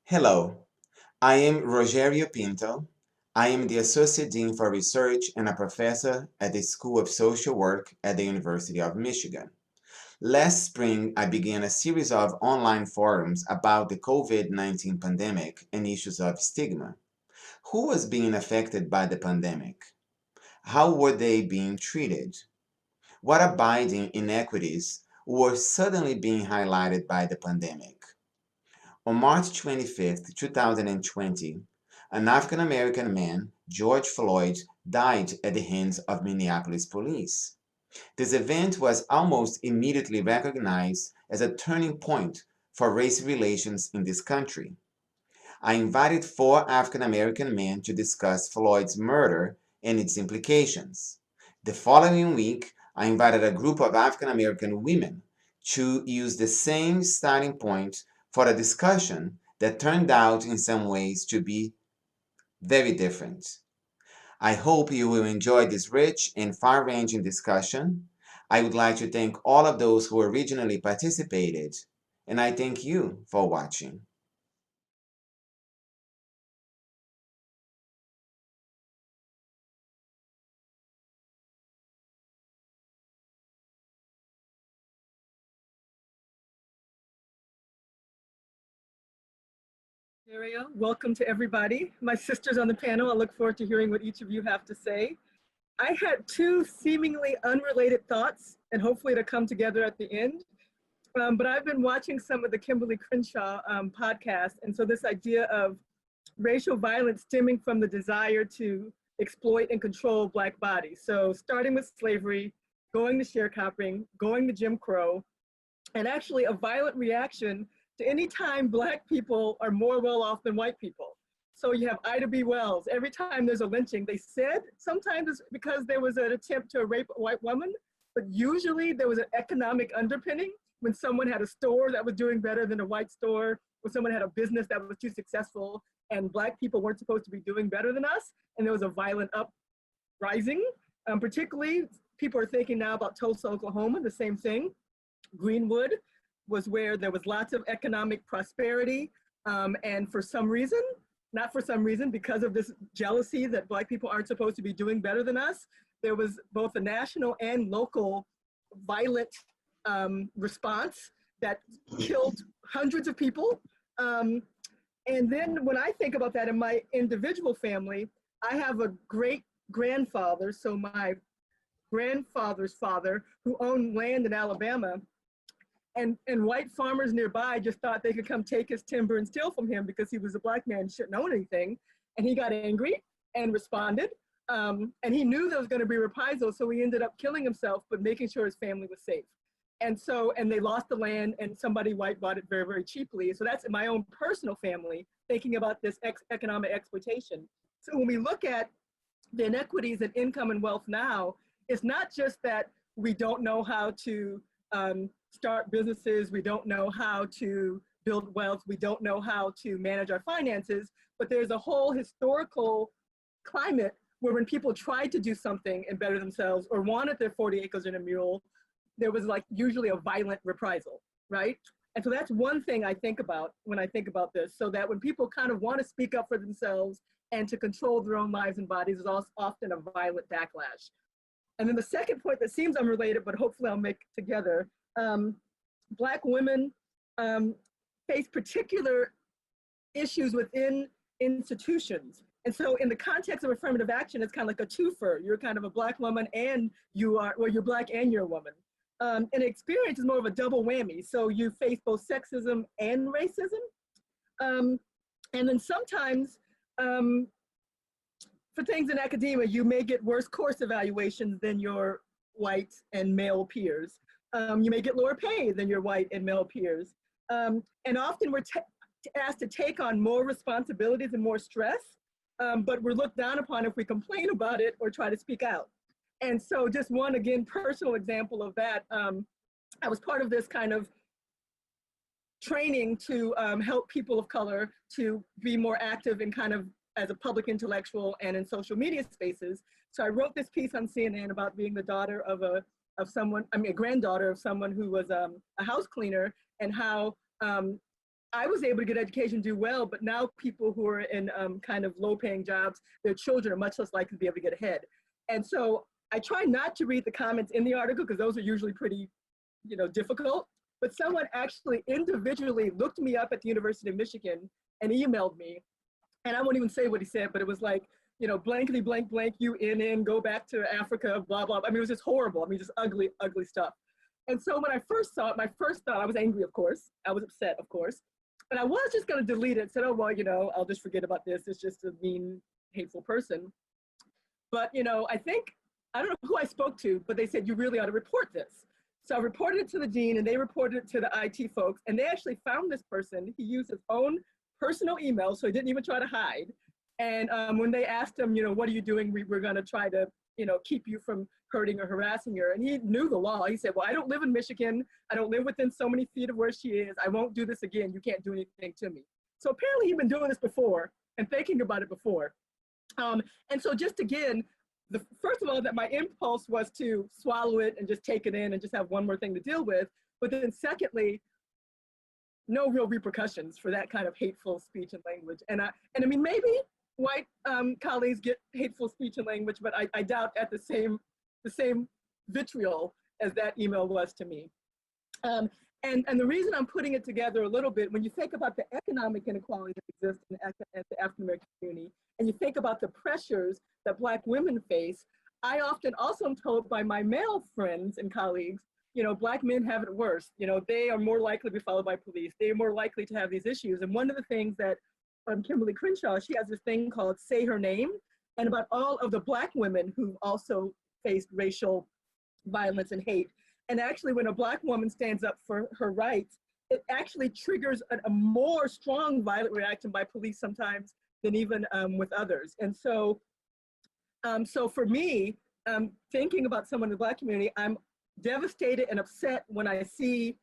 Hello, I am Rogerio Pinto. I am the Associate Dean for Research and a professor at the School of Social Work at the University of Michigan. Last spring, I began a series of online forums about the COVID-19 pandemic and issues of stigma. Who was being affected by the pandemic? How were they being treated? What abiding inequities were suddenly being highlighted by the pandemic? On March 25, 2020, an African American man, George Floyd, died at the hands of Minneapolis police. This event was almost immediately recognized as a turning point for race relations in this country. I invited four African American men to discuss Floyd's murder and its implications. The following week, I invited a group of African American women to use the same starting point for a discussion that turned out in some ways to be very different. I hope you will enjoy this rich and far ranging discussion. I would like to thank all of those who originally participated, and I thank you for watching. Daria, welcome to everybody. My sister's on the panel. I look forward to hearing what each of you have to say. I had two seemingly unrelated thoughts, and hopefully to come together at the end. But I've been watching some of the Kimberly Crenshaw podcast, and so this idea of racial violence stemming from the desire to exploit and control Black bodies. So starting with slavery, going to sharecropping, going to Jim Crow, and actually a violent reaction to any time Black people are more well off than white people. So you have Ida B. Wells. Every time there's a lynching, they said sometimes it's because there was an attempt to rape a white woman, but usually there was an economic underpinning when someone had a store that was doing better than a white store, when someone had a business that was too successful, and Black people weren't supposed to be doing better than us, and there was a violent uprising. Particularly, people are thinking now about Tulsa, Oklahoma, the same thing. Greenwood was where there was lots of economic prosperity. And for some reason, not for some reason, because of this jealousy that Black people aren't supposed to be doing better than us, there was both a national and local violent response that killed hundreds of people. And then when I think about that in my individual family, I have a great grandfather, so my grandfather's father, who owned land in Alabama, and white farmers nearby just thought they could come take his timber and steal from him because he was a Black man and shouldn't own anything. And he got angry and responded. And he knew there was going to be reprisals, so he ended up killing himself, but making sure his family was safe. And they lost the land, and somebody white bought it very, very cheaply. So that's in my own personal family, thinking about this economic exploitation. So when we look at the inequities in income and wealth now, it's not just that we don't know how to start businesses, we don't know how to build wealth, we don't know how to manage our finances, but there's a whole historical climate where when people tried to do something and better themselves or wanted their 40 acres and a mule, there was like usually a violent reprisal, right? And so that's one thing I think about when I think about this, so that when people kind of want to speak up for themselves and to control their own lives and bodies, is also often a violent backlash. And then the second point that seems unrelated, but hopefully I'll make together, Black women face particular issues within institutions. And so in the context of affirmative action, it's kind of like a twofer. You're kind of a Black woman and you're Black and you're a woman. And experience is more of a double whammy. So you face both sexism and racism. And then sometimes for things in academia, you may get worse course evaluations than your white and male peers. You may get lower pay than your white and male peers. And often we're asked to take on more responsibilities and more stress, but we're looked down upon if we complain about it or try to speak out. And so just one, again, personal example of that, I was part of this kind of training to help people of color to be more active in kind of as a public intellectual and in social media spaces. So I wrote this piece on CNN about being the daughter of a granddaughter of someone who was a house cleaner, and how I was able to get education, do well, but now people who are in kind of low paying jobs, their children are much less likely to be able to get ahead. And so I try not to read the comments in the article because those are usually pretty, difficult. But someone actually individually looked me up at the University of Michigan and emailed me. And I won't even say what he said, but it was like, blankety blank blank, UNN, go back to Africa, blah, blah. I mean, it was just horrible. I mean, just ugly, ugly stuff. And so when I first saw it, my first thought, I was angry, of course. I was upset, of course. But I was just going to delete it. Said, oh, well, I'll just forget about this. It's just a mean, hateful person. But, I don't know who I spoke to, but they said, you really ought to report this. So I reported it to the dean and they reported it to the IT folks. And they actually found this person. He used his own personal email, so he didn't even try to hide. And when they asked him, what are you doing? We're going to try to, keep you from hurting or harassing her. And he knew the law. He said, well, I don't live in Michigan. I don't live within so many feet of where she is. I won't do this again. You can't do anything to me. So apparently he'd been doing this before and thinking about it before. And so just again, first of all, that my impulse was to swallow it and just take it in and just have one more thing to deal with. But then secondly, no real repercussions for that kind of hateful speech and language. And I mean, maybe white colleagues get hateful speech and language, but I doubt at the same vitriol as that email was to me. And the reason I'm putting it together a little bit, when you think about the economic inequality that exists in the African-American community, and you think about the pressures that Black women face, I often also am told by my male friends and colleagues, Black men have it worse. They are more likely to be followed by police. They are more likely to have these issues. And one of the things that Kimberly Crenshaw, she has this thing called Say Her Name, and about all of the Black women who also faced racial violence and hate. And actually, when a Black woman stands up for her rights, it actually triggers a more strong violent reaction by police sometimes than even with others. And so, so for me, thinking about someone in the Black community, I'm devastated and upset when I see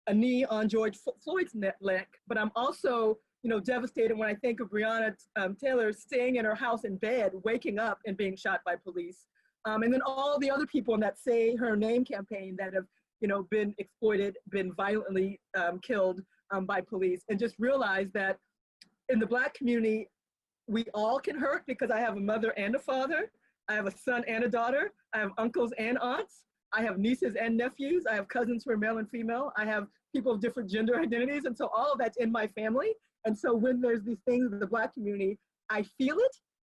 a knee on George Floyd's neck, but I'm also, devastated when I think of Breonna Taylor staying in her house in bed, waking up and being shot by police. And then all the other people in that Say Her Name campaign that have, been exploited, been violently killed by police, and just realize that in the Black community, we all can hurt because I have a mother and a father. I have a son and a daughter. I have uncles and aunts. I have nieces and nephews. I have cousins who are male and female. I have people of different gender identities. And so all of that's in my family. And so when there's these things in the Black community, I feel it.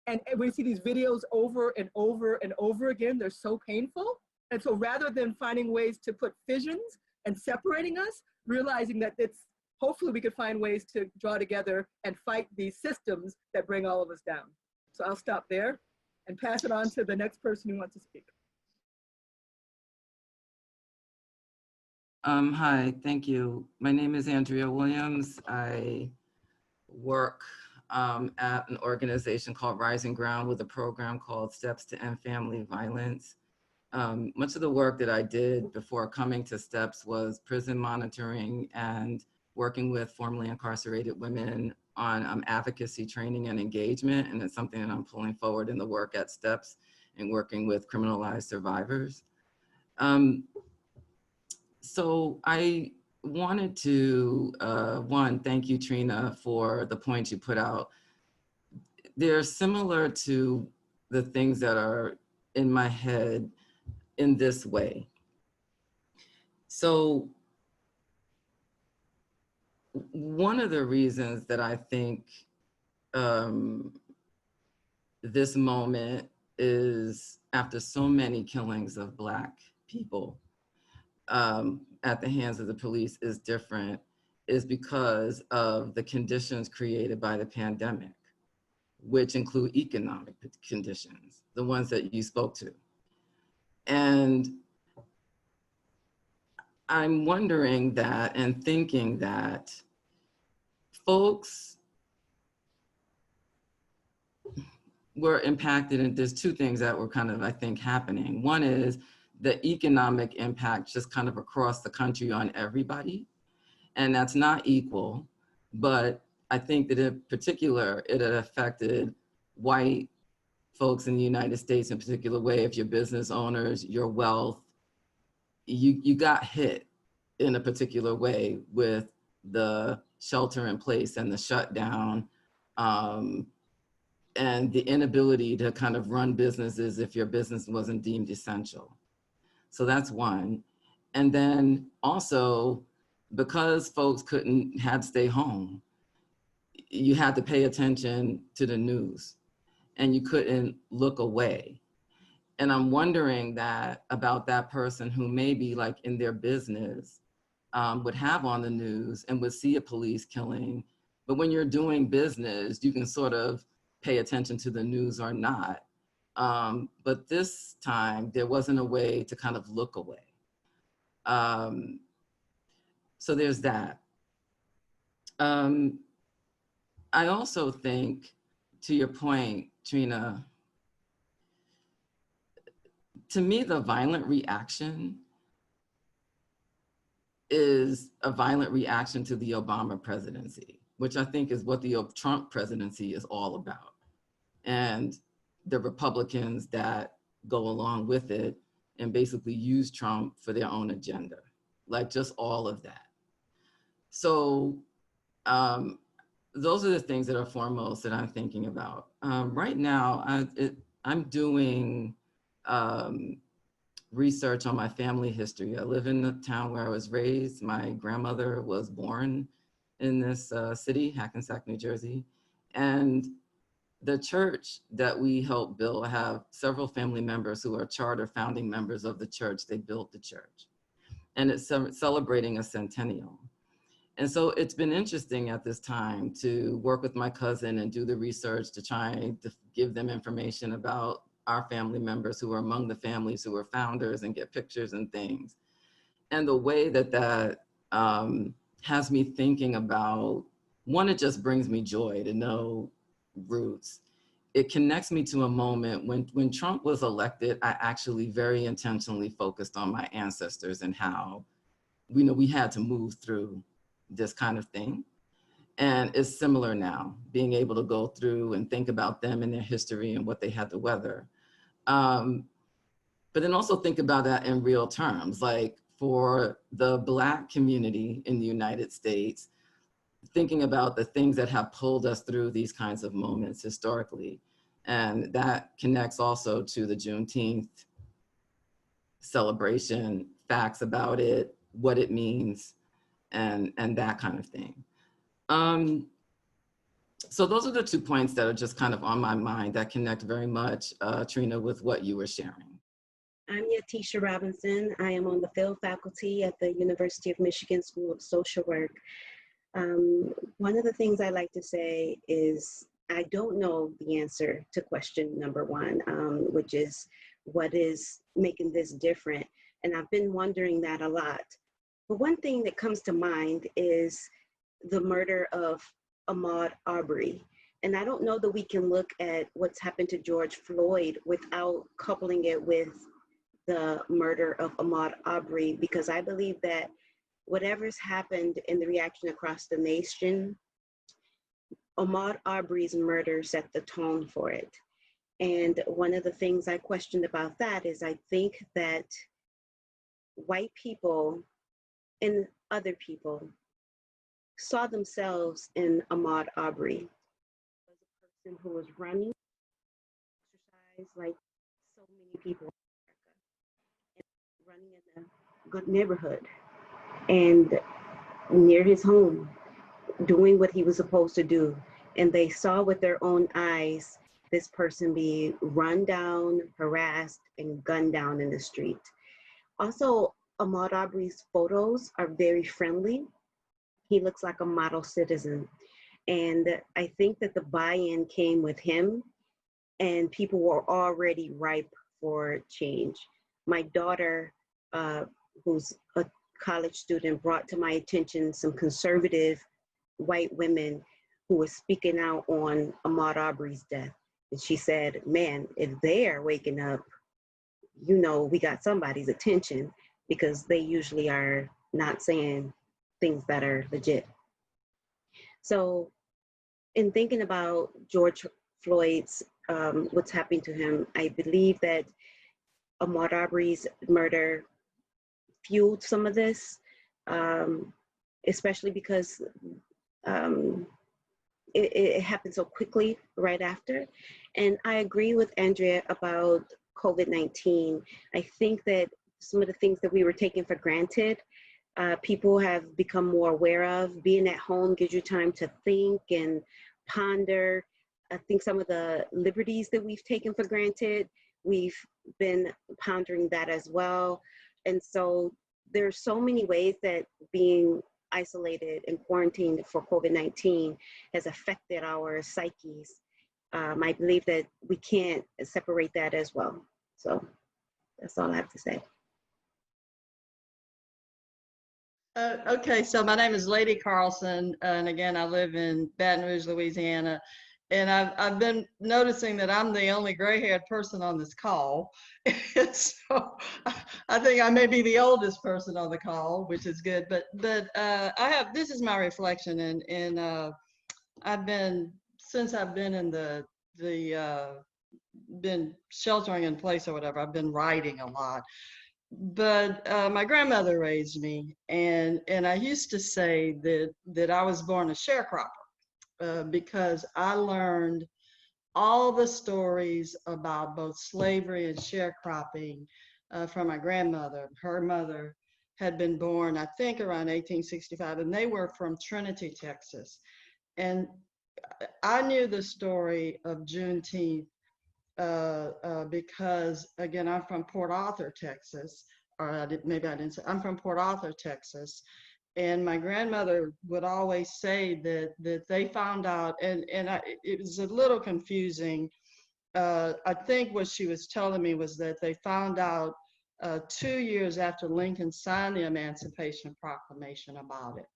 And we see these videos over and over and over again. They're so painful. And so rather than finding ways to put fissions and separating us, realizing that hopefully we could find ways to draw together and fight these systems that bring all of us down. So I'll stop there and pass it on to the next person who wants to speak. Hi, thank you. My name is Andrea Williams. I work at an organization called Rising Ground with a program called Steps to End Family Violence. Much of the work that I did before coming to Steps was prison monitoring and working with formerly incarcerated women on advocacy training and engagement. And it's something that I'm pulling forward in the work at Steps and working with criminalized survivors. So I wanted to, one, thank you, Trina, for the points you put out. They're similar to the things that are in my head in this way. So one of the reasons that I think this moment is, after so many killings of Black people at the hands of the police, is different, is because of the conditions created by the pandemic, which include economic conditions, the ones that you spoke to. And I'm wondering that and thinking that folks were impacted, and there's two things that were kind of, I think, happening. One is the economic impact just kind of across the country on everybody. And that's not equal, but I think that in particular, it had affected white folks in the United States in a particular way. If you're business owners, your wealth, you got hit in a particular way with the shelter in place and the shutdown, and the inability to kind of run businesses if your business wasn't deemed essential. So that's one. And then also, because folks had to stay home, you had to pay attention to the news and you couldn't look away. And I'm wondering that about that person who maybe like in their business would have on the news and would see a police killing. But when you're doing business, you can sort of pay attention to the news or not. But this time there wasn't a way to kind of look away. So there's that. I also think, to your point, Trina, to me, the violent reaction is a violent reaction to the Obama presidency, which I think is what the Trump presidency is all about. And the Republicans that go along with it and basically use Trump for their own agenda, like just all of that. So those are the things that are foremost that I'm thinking about. Right now, I'm doing research on my family history. I live in the town where I was raised. My grandmother was born in this city, Hackensack, New Jersey. And the church that we helped build, I have several family members who are charter founding members of the church. They built the church. And it's celebrating a centennial. And so it's been interesting at this time to work with my cousin and do the research to try to give them information about our family members who are among the families who were founders and get pictures and things. And the way that that has me thinking about, one, it just brings me joy to know roots. It connects me to a moment when Trump was elected, I actually very intentionally focused on my ancestors and how we had to move through this kind of thing. And it's similar now, being able to go through and think about them and their history and what they had to weather. But then also think about that in real terms, like for the Black community in the United States, thinking about the things that have pulled us through these kinds of moments historically. And that connects also to the Juneteenth celebration, facts about it, what it means, and that kind of thing. So those are the 2 points that are just kind of on my mind that connect very much, Trina, with what you were sharing. I'm Yatisha Robinson. I am on the Phil faculty at the University of Michigan School of Social Work. One of the things I like to say is I don't know the answer to question number 1, which is what is making this different? And I've been wondering that a lot. But one thing that comes to mind is the murder of Ahmaud Arbery. And I don't know that we can look at what's happened to George Floyd without coupling it with the murder of Ahmaud Arbery, because I believe that whatever's happened in the reaction across the nation, Ahmaud Arbery's murder set the tone for it. And one of the things I questioned about that is I think that white people and other people saw themselves in Ahmaud Arbery as a person who was running, exercise like so many people in America, and running in a good neighborhood and near his home, doing what he was supposed to do. And they saw with their own eyes this person be run down, harassed, and gunned down in the street. Also, Ahmaud Arbery's photos are very friendly. He looks like a model citizen. And I think that the buy-in came with him, and people were already ripe for change. My daughter, who's a college student, brought to my attention some conservative white women who were speaking out on Ahmaud Arbery's death. And she said, man, if they're waking up, you know, we got somebody's attention, because they usually are not saying things that are legit. So in thinking about George Floyd's, what's happening to him, I believe that Ahmaud Arbery's murder fueled some of this, especially because it happened so quickly right after. And I agree with Andrea about COVID-19. I think that some of the things that we were taking for granted, people have become more aware of. Being at home gives you time to think and ponder. I think some of the liberties that we've taken for granted, we've been pondering that as well. And so there's so many ways that being isolated and quarantined for COVID-19 has affected our psyches. I believe that we can't separate that as well. So that's all I have to say. Okay, so my name is Lady Carlson, and again, I live in Baton Rouge, Louisiana. And I've been noticing that I'm the only gray-haired person on this call. So I think I may be the oldest person on the call, which is good. But this is my reflection, and I've been, since I've been in been sheltering in place or whatever, I've been writing a lot. But my grandmother raised me, and I used to say that I was born a sharecropper because I learned all the stories about both slavery and sharecropping from my grandmother. Her mother had been born, I think, around 1865, and they were from Trinity, Texas. And I knew the story of Juneteenth because, again, I'm from Port Arthur, Texas, or maybe I didn't say, I'm from Port Arthur, Texas. And my grandmother would always say that they found out, and it was a little confusing. I think what she was telling me was that they found out 2 years after Lincoln signed the Emancipation Proclamation about it.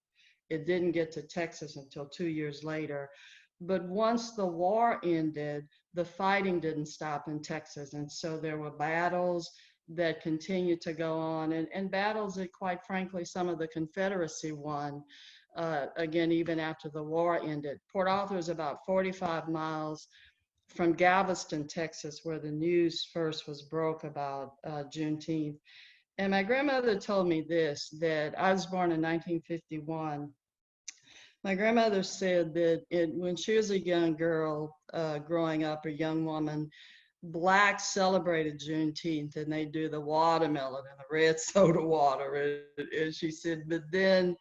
It didn't get to Texas until 2 years later. But once the war ended, the fighting didn't stop in Texas. And so there were battles that continued to go on, and battles that, quite frankly, some of the Confederacy won, again, even after the war ended. Port Arthur is about 45 miles from Galveston, Texas, where the news first was broke about Juneteenth. And my grandmother told me this, that I was born in 1951. My grandmother said that when she was a young girl growing up, a young woman, Blacks celebrated Juneteenth, and they do the watermelon and the red soda water. And she said, but then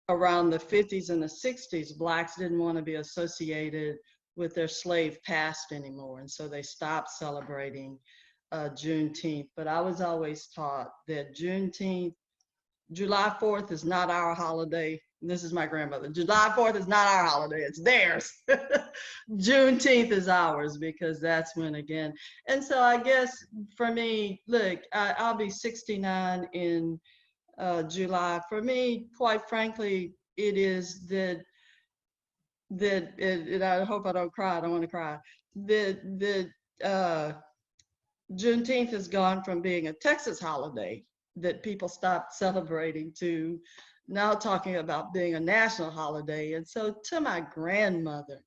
around the 50s and the 60s, Blacks didn't want to be associated with their slave past anymore. And so they stopped celebrating Juneteenth. But I was always taught that Juneteenth, July 4th is not our holiday. This is my grandmother. July 4th is not our holiday, it's theirs. Juneteenth is ours, because that's when, again. And so I guess for me, look, I'll be 69 in July. For me, quite frankly, it is that I hope I don't cry, I don't want to cry, that Juneteenth has gone from being a Texas holiday that people stopped celebrating to now talking about being a national holiday. And so to my grandmother,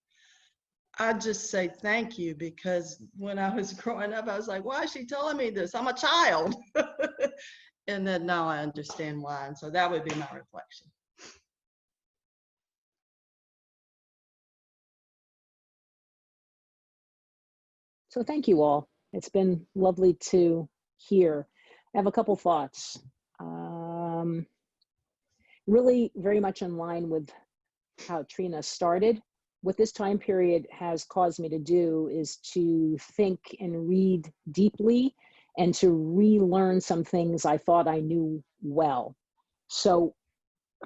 I just say thank you, because when I was growing up, I was like, why is she telling me this? I'm a child. And then now I understand why. And so that would be my reflection. So thank you all. It's been lovely to hear. I have a couple thoughts. Really very much in line with how Trina started. What this time period has caused me to do is to think and read deeply and to relearn some things I thought I knew well. So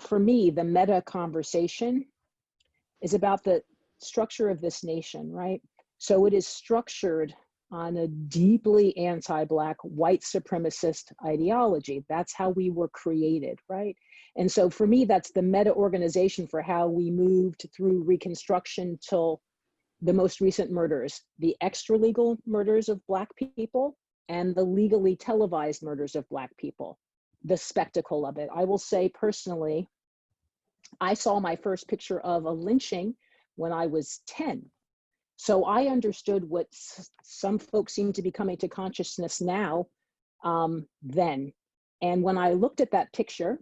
for me, the meta conversation is about the structure of this nation, right? So it is structured on a deeply anti-Black white supremacist ideology. That's how we were created, right? And so for me, that's the meta organization for how we moved through Reconstruction till the most recent murders, the extra legal murders of Black people and the legally televised murders of Black people, the spectacle of it. I will say personally, I saw my first picture of a lynching when I was 10. So I understood what some folks seem to be coming to consciousness now then. And when I looked at that picture,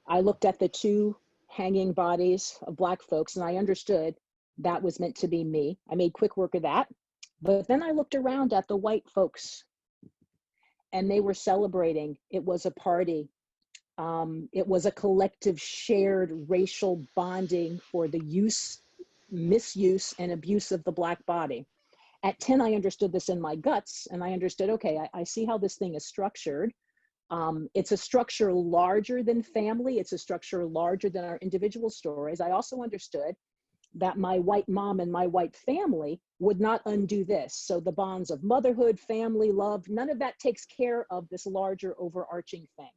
I looked at the two hanging bodies of Black folks, and I understood that was meant to be me. I made quick work of that. But then I looked around at the white folks, and they were celebrating. It was a party. It was a collective shared racial bonding for the use, misuse, and abuse of the Black body. At 10, I understood this in my guts, and I understood, okay, I see how this thing is structured. It's a structure larger than family. It's a structure larger than our individual stories. I also understood that my white mom and my white family would not undo this. So the bonds of motherhood, family, love, none of that takes care of this larger overarching thing.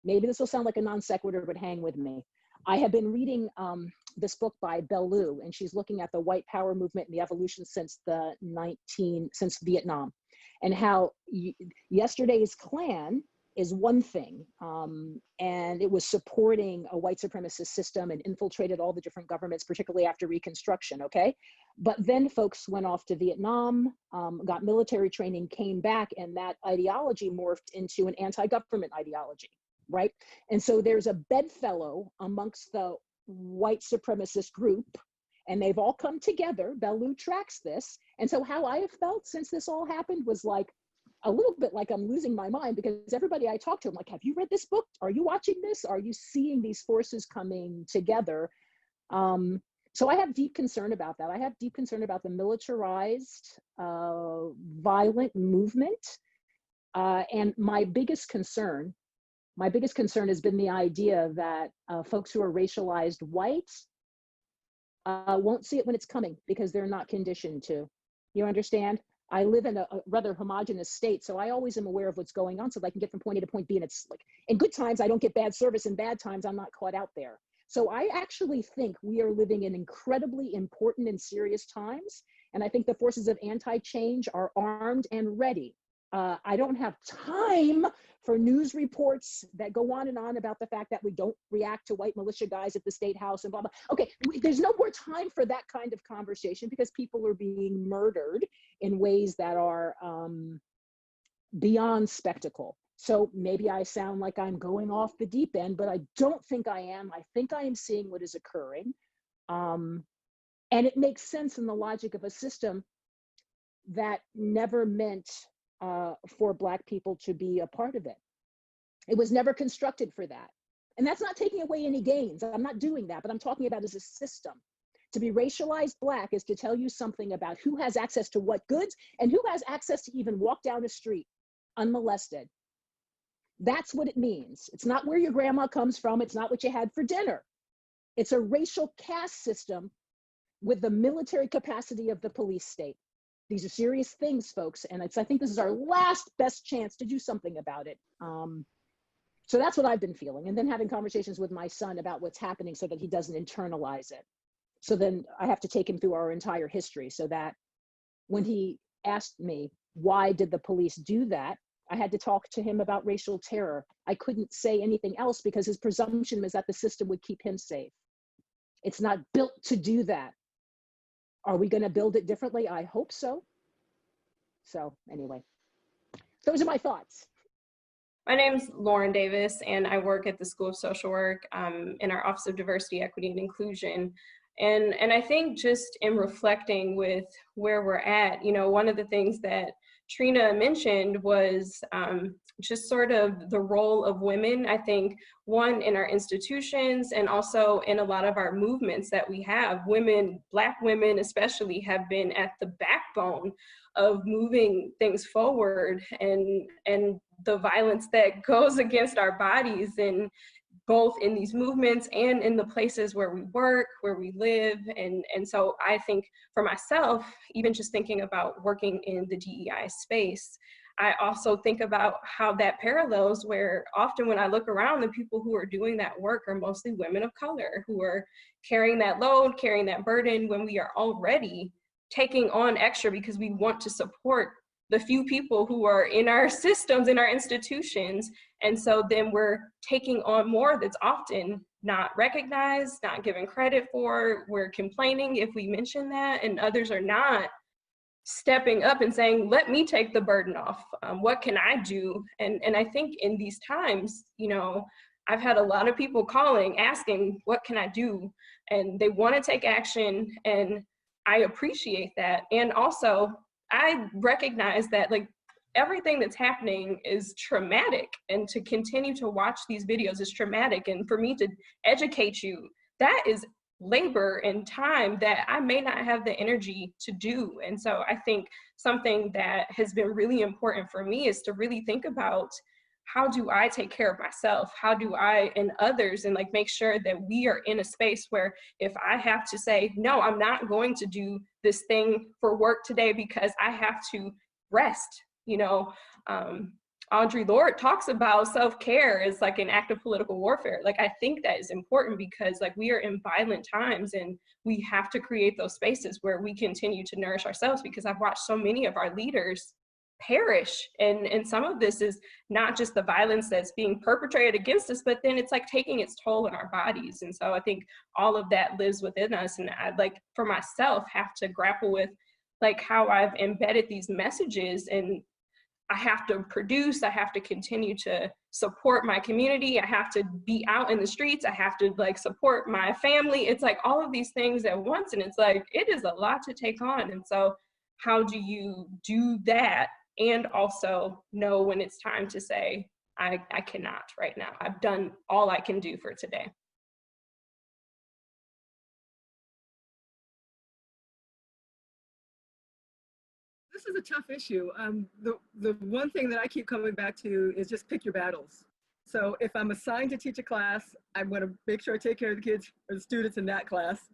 Maybe this will sound like a non sequitur, but hang with me. I have been reading this book by Bellou, and she's looking at the white power movement and the evolution since since Vietnam, and how yesterday's Klan is one thing, and it was supporting a white supremacist system and infiltrated all the different governments, particularly after Reconstruction, okay? But then folks went off to Vietnam, got military training, came back, and that ideology morphed into an anti-government ideology, right? And so there's a bedfellow amongst the white supremacist group, and they've all come together. Bellou tracks this. And so how I have felt since this all happened was like, a little bit like I'm losing my mind, because everybody I talk to, I'm like, have you read this book? Are you watching this? Are you seeing these forces coming together? So I have deep concern about that. I have deep concern about the militarized, violent movement. And my biggest concern has been the idea that folks who are racialized white won't see it when it's coming because they're not conditioned to. You understand? I live in a rather homogenous state, so I always am aware of what's going on so that I can get from point A to point B. And it's like, in good times, I don't get bad service. In bad times, I'm not caught out there. So I actually think we are living in incredibly important and serious times. And I think the forces of anti-change are armed and ready. I don't have time for news reports that go on and on about the fact that we don't react to white militia guys at the State House and blah, blah. Okay, there's no more time for that kind of conversation because people are being murdered in ways that are beyond spectacle. So maybe I sound like I'm going off the deep end, but I don't think I am. I think I am seeing what is occurring. And it makes sense in the logic of a system that never meant for Black people to be a part of it. It was never constructed for that. And that's not taking away any gains. I'm not doing that, but I'm talking about as a system. To be racialized Black is to tell you something about who has access to what goods and who has access to even walk down a street unmolested. That's what it means. It's not where your grandma comes from. It's not what you had for dinner. It's a racial caste system with the military capacity of the police state. These are serious things, folks. And I think this is our last best chance to do something about it. So that's what I've been feeling. And then having conversations with my son about what's happening so that he doesn't internalize it. So then I have to take him through our entire history so that when he asked me, why did the police do that? I had to talk to him about racial terror. I couldn't say anything else because his presumption was that the system would keep him safe. It's not built to do that. Are we going to build it differently? I hope so. So anyway, those are my thoughts. My name's Lauren Davis, and I work at the School of Social Work in our Office of Diversity, Equity, and Inclusion. And I think just in reflecting with where we're at, you know, one of the things that Trina mentioned was just sort of the role of women. I think one, in our institutions and also in a lot of our movements that we have, women, Black women especially, have been at the backbone of moving things forward, and the violence that goes against our bodies, and both in these movements and in the places where we work, where we live. And so I think for myself, even just thinking about working in the DEI space, I also think about how that parallels where often when I look around, the people who are doing that work are mostly women of color who are carrying that load, carrying that burden when we are already taking on extra because we want to support the few people who are in our systems, in our institutions. And so then we're taking on more that's often not recognized, not given credit for. We're complaining if we mention that, and others are not stepping up and saying, let me take the burden off. What can I do? And I think in these times, you know, I've had a lot of people calling, asking, what can I do? And they want to take action, and I appreciate that. And also, I recognize that like everything that's happening is traumatic, and to continue to watch these videos is traumatic. And for me to educate you, that is labor and time that I may not have the energy to do. And so I think something that has been really important for me is to really think about, how do I take care of myself? How do I and others, and like make sure that we are in a space where if I have to say, no, I'm not going to do this thing for work today because I have to rest, you know. Audre Lorde talks about self-care as like an act of political warfare. Like, I think that is important because like we are in violent times, and we have to create those spaces where we continue to nourish ourselves, because I've watched so many of our leaders perish. And some of this is not just the violence that's being perpetrated against us, but then it's like taking its toll in our bodies. And so I think all of that lives within us. And I, like, for myself, have to grapple with like how I've embedded these messages, and I have to produce, I have to continue to support my community, I have to be out in the streets, I have to like support my family. It's like all of these things at once, and it's like, it is a lot to take on. And so how do you do that and also know when it's time to say, I cannot right now. I've done all I can do for today. This is a tough issue. The one thing that I keep coming back to is just pick your battles. So if I'm assigned to teach a class, I'm going to make sure I take care of the kids or the students in that class.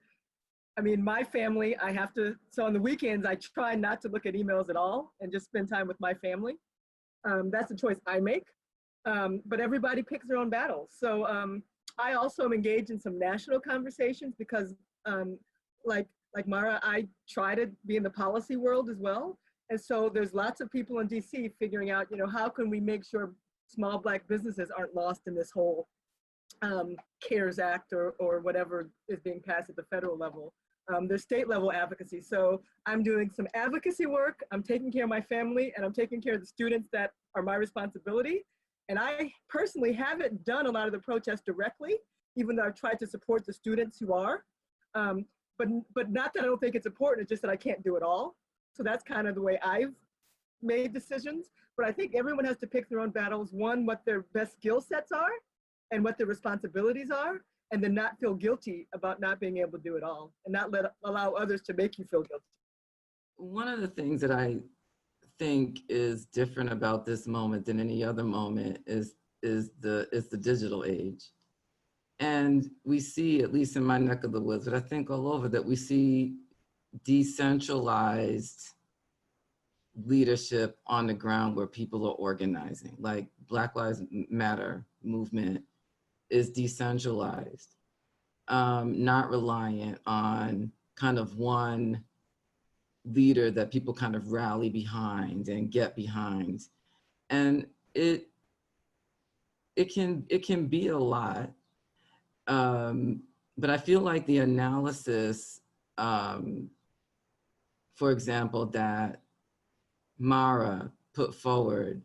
I mean, my family, I have to, so on the weekends, I try not to look at emails at all and just spend time with my family. That's a choice I make, but everybody picks their own battles. So I also am engaged in some national conversations because like Mara, I try to be in the policy world as well. And so there's lots of people in DC figuring out, you know, how can we make sure small Black businesses aren't lost in this whole CARES Act or whatever is being passed at the federal level. There's state level advocacy. So I'm doing some advocacy work, I'm taking care of my family, and I'm taking care of the students that are my responsibility. And I personally haven't done a lot of the protests directly, even though I've tried to support the students who are. But not that I don't think it's important, it's just that I can't do it all. So that's kind of the way I've made decisions. But I think everyone has to pick their own battles. One, what their best skill sets are and what their responsibilities are, and then not feel guilty about not being able to do it all, and not allow others to make you feel guilty. One of the things that I think is different about this moment than any other moment is the digital age. And we see, at least in my neck of the woods, but I think all over, that we see decentralized leadership on the ground where people are organizing. Like Black Lives Matter movement is decentralized, not reliant on kind of one leader that people kind of rally behind and get behind. And it can be a lot. But I feel like the analysis, for example, that Mara put forward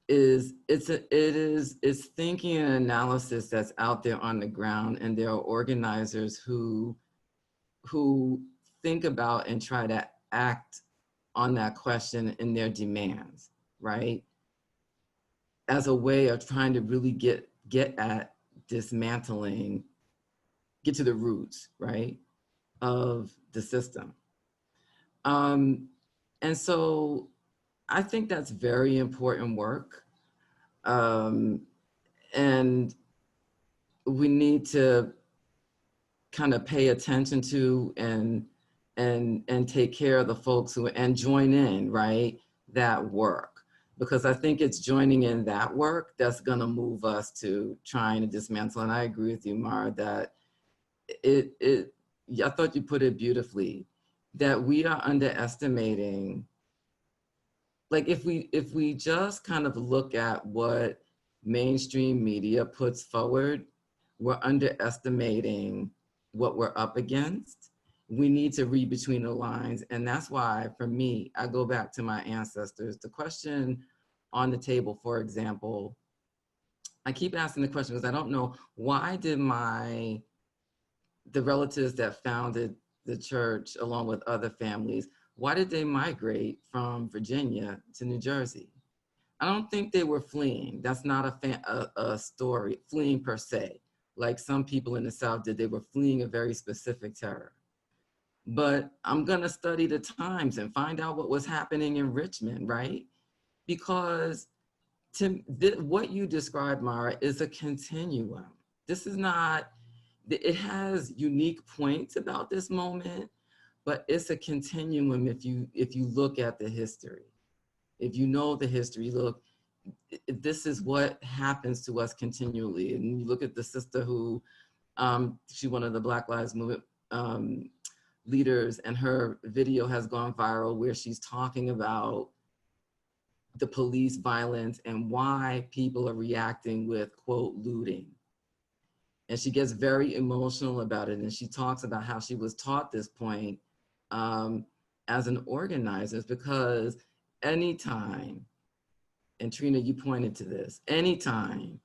is it's thinking and analysis that's out there on the ground, and there are organizers who think about and try to act on that question in their demands, right? As a way of trying to really get at dismantling, get to the roots, right, of the system. And so I think that's very important work. And we need to kind of pay attention to and take care of the folks who, and join in, right, that work. Because I think it's joining in that work that's gonna move us to trying to dismantle. And I agree with you, Mara, that I thought you put it beautifully, that we are underestimating, like if we just kind of look at what mainstream media puts forward, we're underestimating what we're up against. We need to read between the lines. And that's why, for me, I go back to my ancestors. The question on the table, for example, I keep asking the question because I don't know, why did the relatives that founded the church along with other families, why did they migrate from Virginia to New Jersey? I don't think they were fleeing. That's not a story, fleeing per se, like some people in the South did. They were fleeing a very specific terror. But I'm gonna study the times and find out what was happening in Richmond, right? Because what you described, Mara, is a continuum. This is not, it has unique points about this moment, but it's a continuum if you look at the history. If you know the history, look, this is what happens to us continually. And you look at the sister who, she's one of the Black Lives Movement leaders, and her video has gone viral where she's talking about the police violence and why people are reacting with, quote, looting. And she gets very emotional about it. And she talks about how she was taught this point as an organizer, because anytime, and Trina, you pointed to this, anytime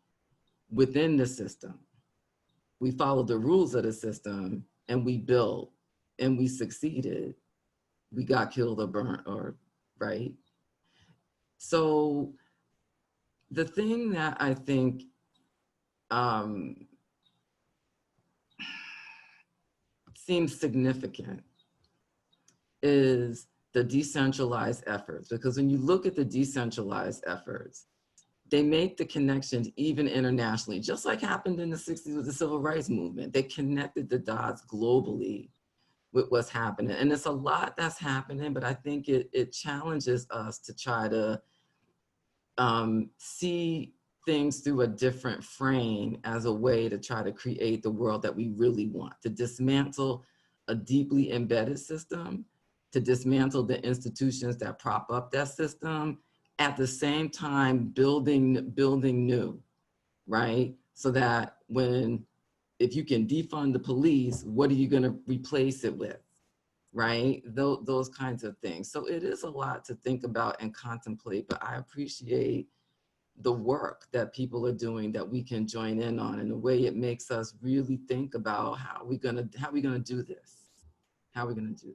within the system, we followed the rules of the system and we built and we succeeded, we got killed or burnt, or, right? So the thing that I think seems significant is the decentralized efforts, because when you look at the decentralized efforts, they make the connections even internationally, just like happened in the 60s with the civil rights movement. They connected the dots globally with what's happening. And it's a lot that's happening, but I think it challenges us to try to see things through a different frame as a way to try to create the world that we really want, to dismantle a deeply embedded system, to dismantle the institutions that prop up that system, at the same time building new, right? So that if you can defund the police, what are you gonna replace it with, right? Those kinds of things. So it is a lot to think about and contemplate, but I appreciate the work that people are doing that we can join in on, in a way it makes us really think about how we gonna do this? How are we gonna do this?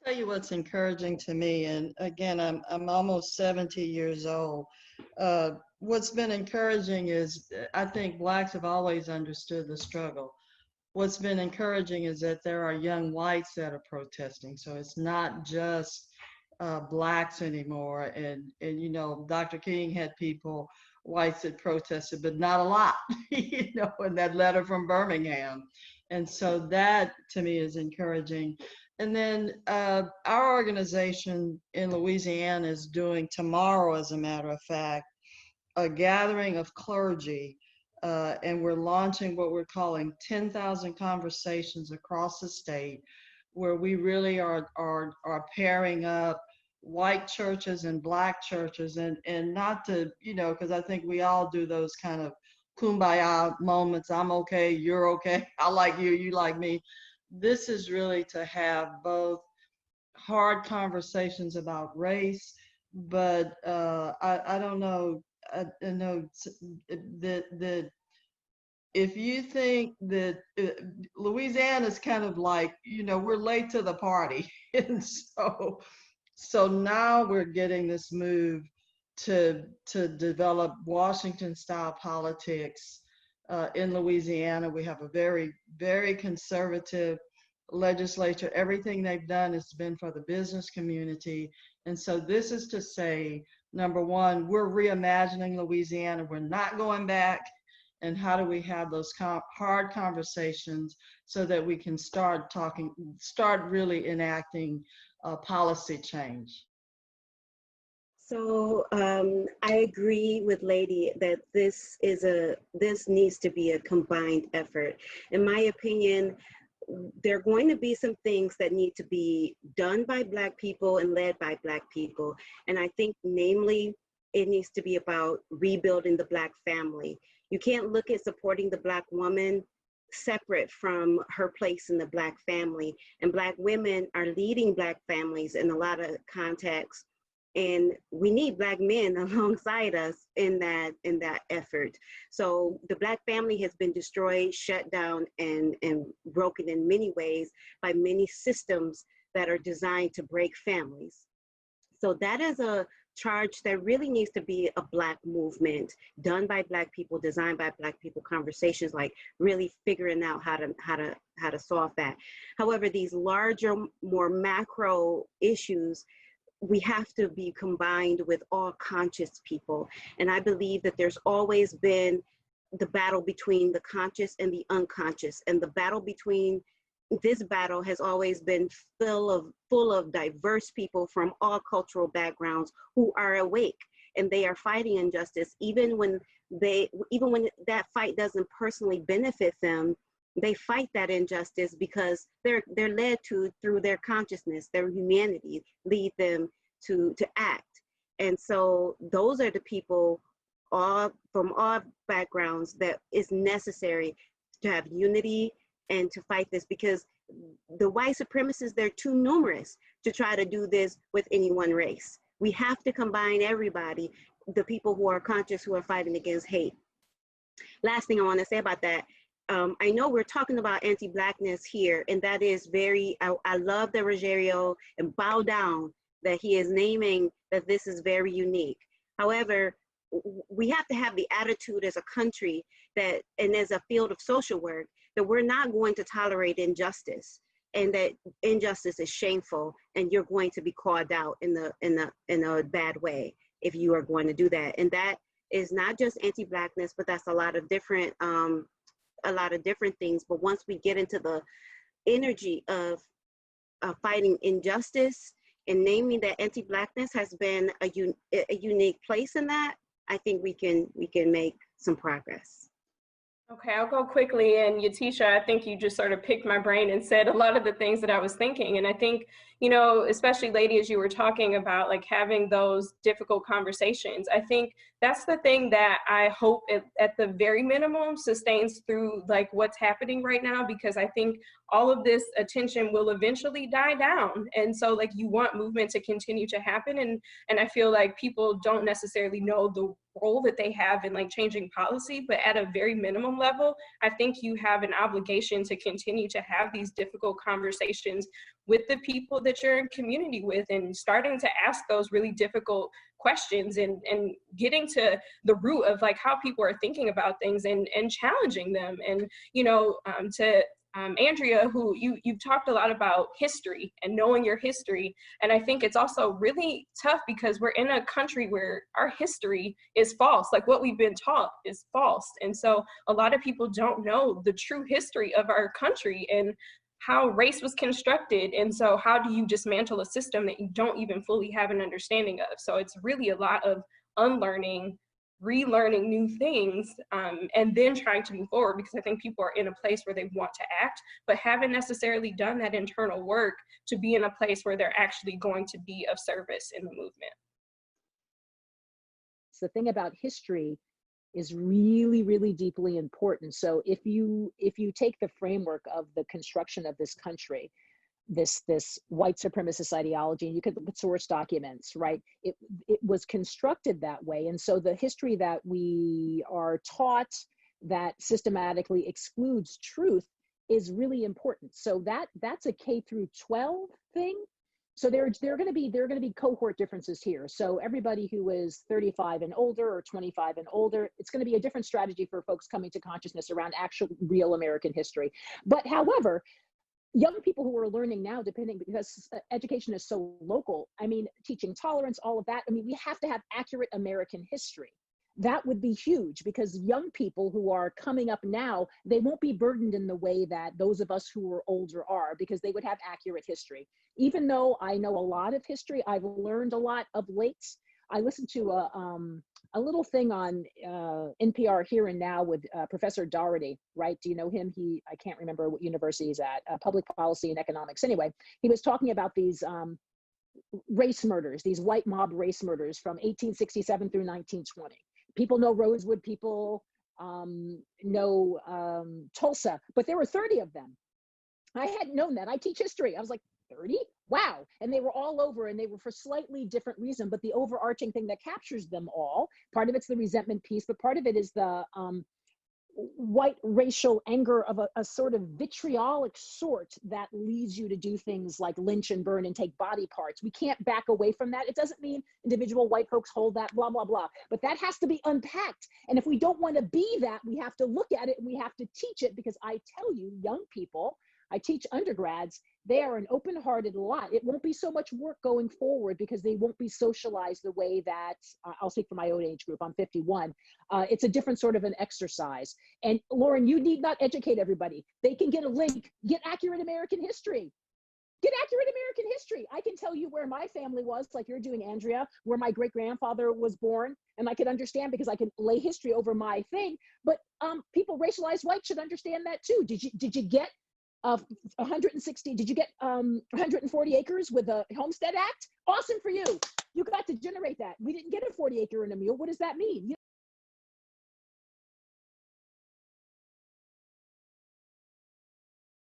I'll tell you what's encouraging to me, and again, I'm almost 70 years old. What's been encouraging is I think Blacks have always understood the struggle. What's been encouraging is that there are young whites that are protesting. So it's not just Blacks anymore. And you know, Dr. King had people, whites that protested, but not a lot, you know, in that letter from Birmingham. And so that to me is encouraging. And then our organization in Louisiana is doing tomorrow, as a matter of fact, a gathering of clergy, and we're launching what we're calling 10,000 conversations across the state, where we really are pairing up white churches and Black churches, and not to, you know, because I think we all do those kind of kumbaya moments. I'm okay, you're okay, I like you, you like me. This is really to have both hard conversations about race, but I don't know, I know that if you think that Louisiana is kind of like, you know, we're late to the party, and so now we're getting this move to develop Washington style politics in Louisiana. We have a very, very conservative legislature. Everything they've done has been for the business community. And so this is to say, number one, we're reimagining Louisiana. We're not going back. And how do we have those hard conversations so that we can start really enacting policy change? So I agree with Lady that this needs to be a combined effort. In my opinion, there are going to be some things that need to be done by Black people and led by Black people. And I think namely, it needs to be about rebuilding the Black family. You can't look at supporting the Black woman separate from her place in the Black family. And Black women are leading Black families in a lot of contexts. And we need Black men alongside us in that effort. So the Black family has been destroyed, shut down, and broken in many ways by many systems that are designed to break families. So that is a charge that really needs to be a Black movement, done by Black people, designed by Black people, conversations like really figuring out how to solve that. However, these larger, more macro issues, we have to be combined with all conscious people. And I believe that there's always been the battle between the conscious and the unconscious. And the battle between this battle has always been full of diverse people from all cultural backgrounds who are awake, and they are fighting injustice. Even when that fight doesn't personally benefit them, they fight that injustice because they're led to, through their consciousness, their humanity lead them to act. And so those are the people all from all backgrounds that is necessary to have unity and to fight this, because the white supremacists, they're too numerous to try to do this with any one race. We have to combine everybody, the people who are conscious, who are fighting against hate. Last thing I want to say about that, I know we're talking about anti-Blackness here, and that is very, I love that Rogerio, and bow down that he is naming that this is very unique. However, we have to have the attitude as a country that, and as a field of social work, that we're not going to tolerate injustice, and that injustice is shameful, and you're going to be called out in a bad way if you are going to do that. And that is not just anti-Blackness, but that's a lot of different things. But once we get into the energy of fighting injustice and naming that anti-Blackness has been a unique place in that, I think we can make some progress. Okay, I'll go quickly. And Yatisha, I think you just sort of picked my brain and said a lot of the things that I was thinking. And I think, you know, especially Lady, as you were talking about like having those difficult conversations, I think that's the thing that I hope at the very minimum sustains through like what's happening right now, because I think all of this attention will eventually die down. And so like you want movement to continue to happen. And I feel like people don't necessarily know the role that they have in like changing policy, but at a very minimum level, I think you have an obligation to continue to have these difficult conversations with the people that you're in community with, and starting to ask those really difficult questions, and getting to the root of like how people are thinking about things, and challenging them. And, you know, to Andrea, who you've talked a lot about history and knowing your history. And I think it's also really tough because we're in a country where our history is false. Like what we've been taught is false. And so a lot of people don't know the true history of our country and how race was constructed. And so how do you dismantle a system that you don't even fully have an understanding of? So it's really a lot of unlearning, relearning new things, and then trying to move forward, because I think people are in a place where they want to act, but haven't necessarily done that internal work to be in a place where they're actually going to be of service in the movement. So the thing about history is really, really deeply important. So if you take the framework of the construction of this country, this white supremacist ideology, and you could look at source documents, right? It was constructed that way. And so the history that we are taught that systematically excludes truth is really important. So that's a K through 12 thing. So there are going to be cohort differences here. So everybody who is 35 and older or 25 and older, it's going to be a different strategy for folks coming to consciousness around actual real American history. But however, young people who are learning now, because education is so local, I mean, teaching tolerance, all of that, I mean, we have to have accurate American history. That would be huge, because young people who are coming up now, they won't be burdened in the way that those of us who are older are, because they would have accurate history. Even though I know a lot of history, I've learned a lot of late. I listened to a little thing on NPR Here and Now with Professor Doherty, right? Do you know him? I can't remember what university he's at, public policy and economics. Anyway, he was talking about these race murders, these white mob race murders from 1867 through 1920. People know Rosewood, people know Tulsa, but there were 30 of them. I hadn't known that. I teach history. I was like, 30? Wow. And they were all over, and they were for slightly different reason, but the overarching thing that captures them all, part of it's the resentment piece, but part of it is the white racial anger of a sort of vitriolic sort that leads you to do things like lynch and burn and take body parts. We can't back away from that. It doesn't mean individual white folks hold that, blah, blah, blah, but that has to be unpacked. And if we don't want to be that, we have to look at it and we have to teach it, because I tell you, young people, I teach undergrads, they are an open-hearted lot. It won't be so much work going forward because they won't be socialized the way that, I'll speak for my own age group, I'm 51. It's a different sort of an exercise. And Lauren, you need not educate everybody. They can get a link, get accurate American history. Get accurate American history. I can tell you where my family was, like you're doing, Andrea, where my great-grandfather was born, and I could understand because I can lay history over my thing. But people racialized white should understand that too. Did you get 160, did you get 140 acres with the Homestead Act? Awesome for you. You got to generate that. We didn't get a 40 acre and a mule. What does that mean?